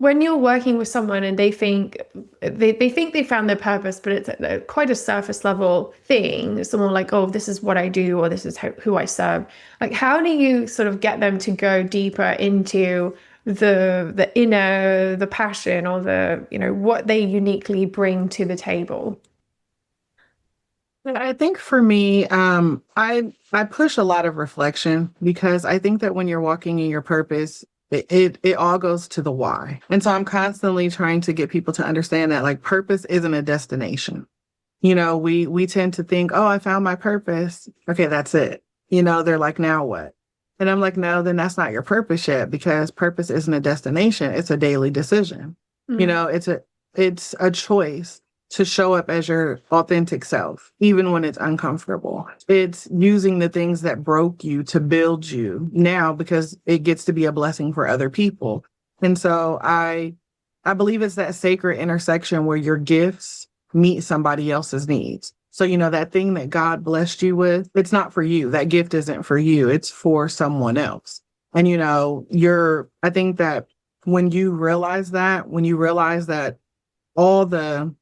when you're working with someone and they think they found their purpose, but it's quite a surface level thing. Someone like, oh, this is what I do, or this is who I serve. Like, how do you sort of get them to go deeper into the inner, the passion, or what they uniquely bring to the table? I think for me, I push a lot of reflection because I think that when you're walking in your purpose, it all goes to the why. And so I'm constantly trying to get people to understand that like purpose isn't a destination. We tend to think, oh, I found my purpose. Okay, that's it. They're like, now what? And I'm like, no, then that's not your purpose yet because purpose isn't a destination. It's a daily decision. You Mm. know, it's a it's a choice to show up as your authentic self, even when it's uncomfortable. It's using the things that broke you to build you now because it gets to be a blessing for other people. And so I believe it's that sacred intersection where your gifts meet somebody else's needs. So, that thing that God blessed you with, it's not for you. That gift isn't for you. It's for someone else. And, I think that when you realize that all the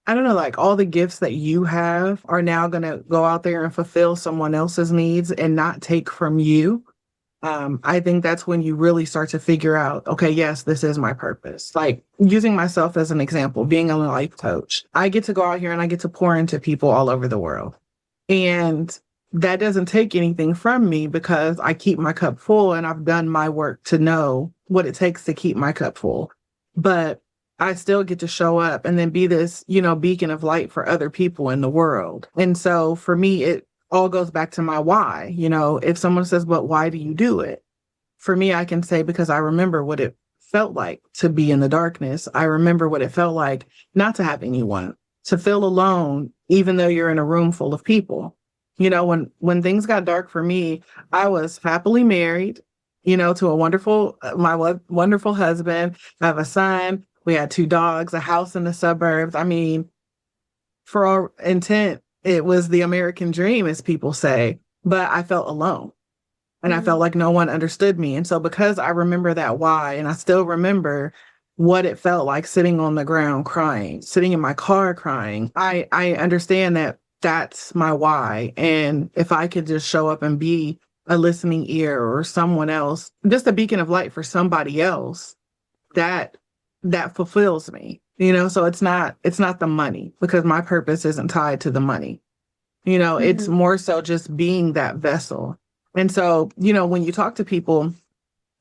I don't know, like all the gifts that you have are now going to go out there and fulfill someone else's needs and not take from you. I think that's when you really start to figure out, okay, yes, this is my purpose. Like using myself as an example, being a life coach, I get to go out here and I get to pour into people all over the world. And that doesn't take anything from me because I keep my cup full and I've done my work to know what it takes to keep my cup full. But I still get to show up and then be this, beacon of light for other people in the world. And so for me, it all goes back to my why. If someone says, but why do you do it? For me, I can say, because I remember what it felt like to be in the darkness. I remember what it felt like not to have anyone, to feel alone, even though you're in a room full of people. When things got dark for me, I was happily married, to a wonderful husband. I have a son. We had two dogs, a house in the suburbs. I mean, for all intent, it was the American dream, as people say, but I felt alone and I felt Mm. like no one understood me. And so, because I remember that why, and I still remember what it felt like sitting on the ground crying, sitting in my car crying, I understand that that's my why. And if I could just show up and be a listening ear or someone else, just a beacon of light for somebody else, that that fulfills me. So it's not the money because my purpose isn't tied to the money. It's Mhm. more so just being that vessel. And so, when you talk to people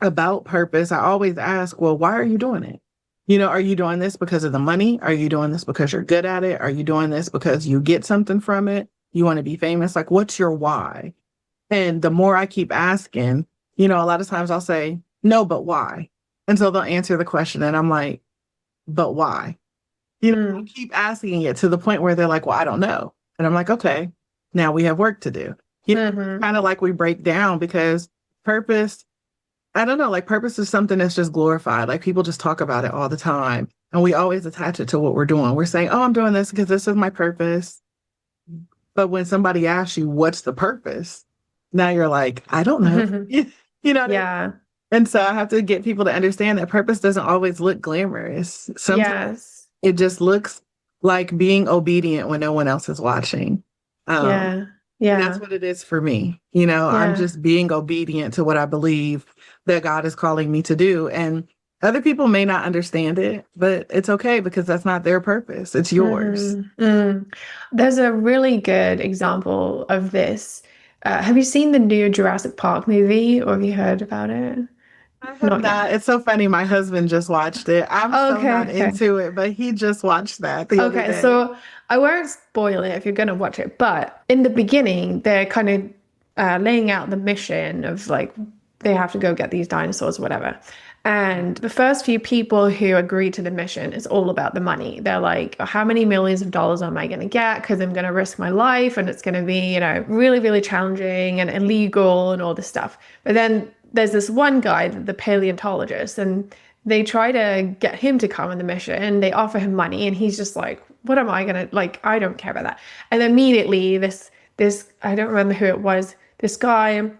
about purpose, I always ask, well, why are you doing it? Are you doing this because of the money? Are you doing this because you're good at it? Are you doing this because you get something from it? You want to be famous? Like, what's your why? And the more I keep asking, a lot of times I'll say, no, but why? And so they'll answer the question and I'm like, but why? I Mm. keep asking it to the point where they're like, well, I don't know. And I'm like, okay, now we have work to do. Mhm. Kind of like we break down because purpose, I don't know, like purpose is something that's just glorified. Like people just talk about it all the time. And we always attach it to what we're doing. We're saying, oh, I'm doing this because this is my purpose. But when somebody asks you, what's the purpose? Now you're like, I don't know. You know what I mean? Yeah. And so I have to get people to understand that purpose doesn't always look glamorous. Sometimes Yes. it just looks like being obedient when no one else is watching. Um, Yeah. and that's Yeah. what it is for me. I'm Yeah. just being obedient to what I believe that God is calling me to do. And other people may not understand it, but it's okay because that's not their purpose. It's yours. Mm. There's a really good example of this. Have you seen the new Jurassic Park movie, or have you heard about it? I have Not yet. not. It's so funny. My husband just watched it. I'm so Okay, not okay. into it, but he just watched that the other Okay, day. so I won't spoil it if you're gonna watch it, but in the beginning, they're kind of laying out the mission of like they have to go get these dinosaurs, whatever. And the first few people who agree to the mission is all about the money. They're like, how many millions of dollars am I going to get? Because I'm going to risk my life and it's going to be, really, really challenging and illegal and all this stuff. But then there's this one guy, the paleontologist, and they try to get him to come on the mission. They offer him money, and he's just like, "What am I gonna like? I don't care about that." And immediately, this I don't remember who it was. This guy,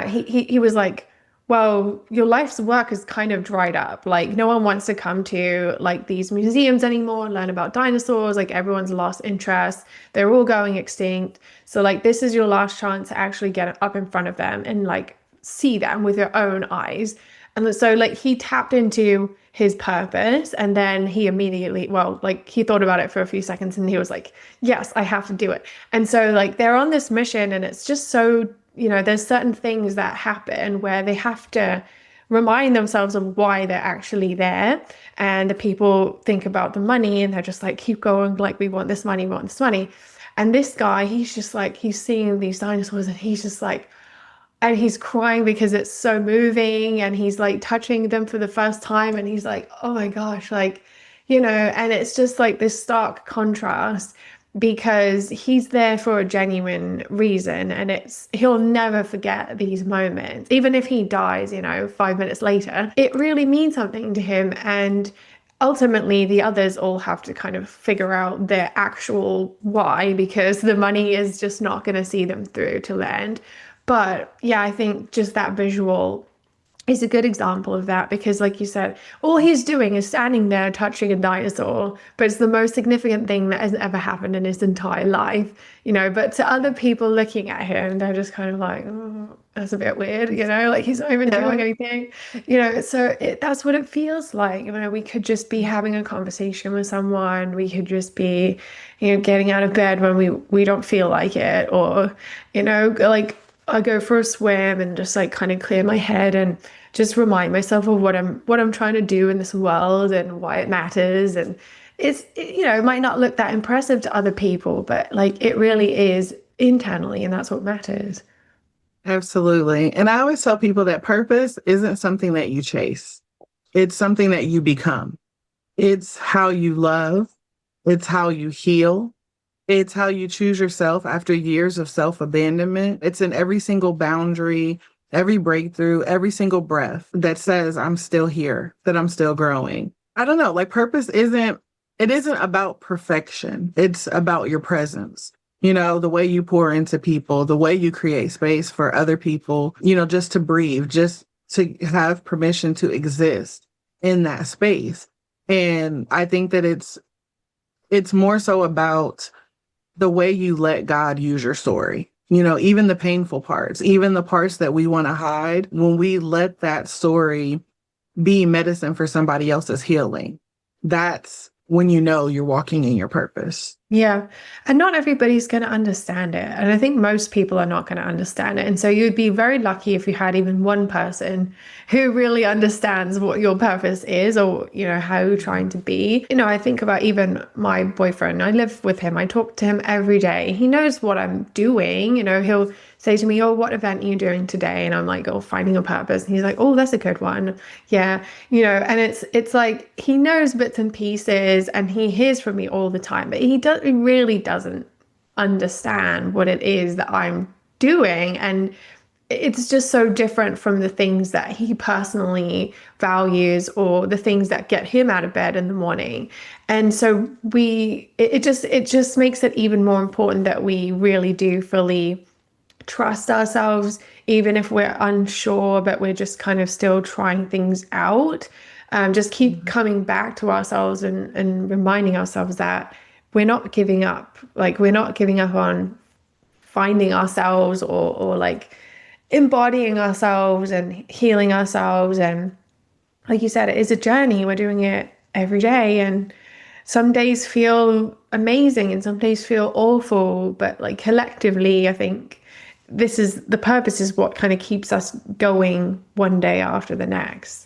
he was like, well, your life's work is kind of dried up. Like, no one wants to come to like these museums anymore and learn about dinosaurs. Like, everyone's lost interest. They're all going extinct. So, like, this is your last chance to actually get up in front of them and like see them with your own eyes. And so, like, he tapped into his purpose and then he immediately, well, like, he thought about it for a few seconds and he was like, yes, I have to do it. And so, like, they're on this mission and it's just so, there's certain things that happen where they have to remind themselves of why they're actually there. And the people think about the money and they're just like, keep going, like, we want this money, we want this money. And this guy, he's just like, he's seeing these dinosaurs and he's just like, and he's crying because it's so moving and he's like touching them for the first time and he's like, oh my gosh, like, and it's just like this stark contrast because he's there for a genuine reason and he'll never forget these moments. Even if he dies, 5 minutes later, it really means something to him. And ultimately the others all have to kind of figure out their actual why, because the money is just not going to see them through till the end. But yeah, I think just that visual is a good example of that because, like you said, all he's doing is standing there touching a dinosaur, but it's the most significant thing that has ever happened in his entire life, But to other people looking at him, they're just kind of like, oh, that's a bit weird, like he's not even doing anything, So that's what it feels like. We could just be having a conversation with someone, we could just be, getting out of bed when we don't feel like it, or, like, I go for a swim and just like kind of clear my head and just remind myself of what I'm trying to do in this world and why it matters. And it might not look that impressive to other people, but like it really is internally, and that's what matters. Absolutely. And I always tell people that purpose isn't something that you chase. It's something that you become. It's how you love. It's how you heal. It's how you choose yourself after years of self-abandonment. It's in every single boundary, every breakthrough, every single breath that says, I'm still here, that I'm still growing. I don't know, like purpose it isn't about perfection. It's about your presence. The way you pour into people, the way you create space for other people, just to breathe, just to have permission to exist in that space. And I think that it's more so about the way you let God use your story. Even the painful parts, even the parts that we want to hide, when we let that story be medicine for somebody else's healing, that's when you're walking in your purpose. Yeah. And not everybody's going to understand it. And I think most people are not going to understand it. And so you'd be very lucky if you had even one person who really understands what your purpose is or, how you're trying to be. I think about even my boyfriend. I live with him. I talk to him every day. He knows what I'm doing. He'll say to me, oh, what event are you doing today? And I'm like, oh, finding a purpose. And he's like, oh, that's a good one. Yeah. And it's like he knows bits and pieces and he hears from me all the time, but he really doesn't understand what it is that I'm doing. And it's just so different from the things that he personally values or the things that get him out of bed in the morning. And so it just makes it even more important that we really do fully trust ourselves, even if we're unsure, but we're just kind of still trying things out. Just keep coming back to ourselves and reminding ourselves that we're not giving up. Like, we're not giving up on finding ourselves or like embodying ourselves and healing ourselves. And like you said, it is a journey. We're doing it every day. And some days feel amazing and some days feel awful. But like collectively, I think the purpose is what kind of keeps us going one day after the next.